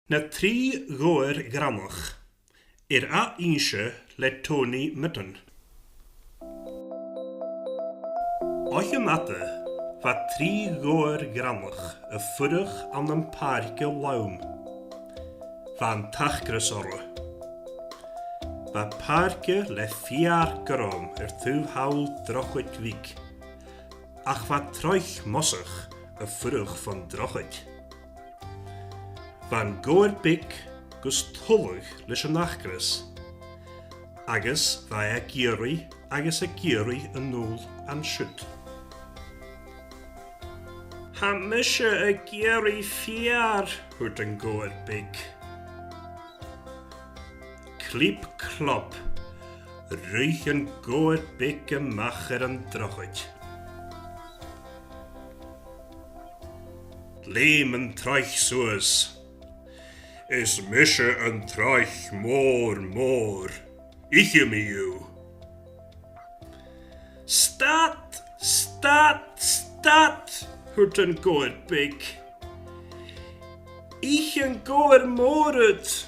Na trí Gobhair Ghreannach a inshe le Tony Mitton. Oich matte va trí Gobhair Ghreannach furach an een parke laum. Van tachgresorre. Va parke le 4 grom thu haul drochit wiek. Ach va troich mossig furach van drochit. Van Gobhair big gus tullig leis an nachgras. Agus va giri agus giri an nôl an siwt. Ha mishe giri fiar, hwrt an Gobhair big. Clip klop, ruich an Gobhair big macher an drochit. Leem an troich soos. Is mishe an troich mór. Ich me you. Stat, hwrt an Gobhair big. Ich an Gobhair móret.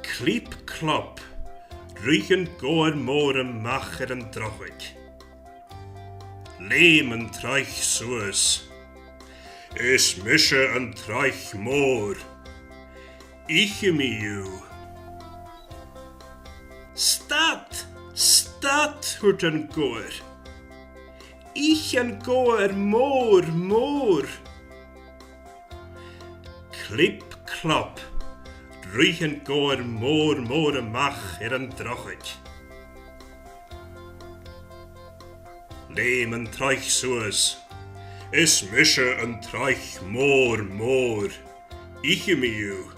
Clip klop, ruich an Gobhair mór macher an drochig. Leem an troich soos. Is mishe an troich mór. Ich me you. Stat, hwrt an Gobhair. Ich an Gobhair mór. Clip klop, ruich an Gobhair mór amach an drochig. Leem an troich soos. Is mishe an troich mór. Ich me you.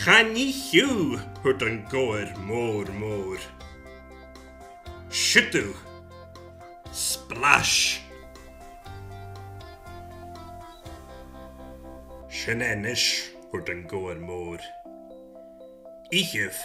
Chan ich you, hwrt an Gobhair mór. Shitu. Splash. Shenenish, hwrt an Gobhair mór. Ichif.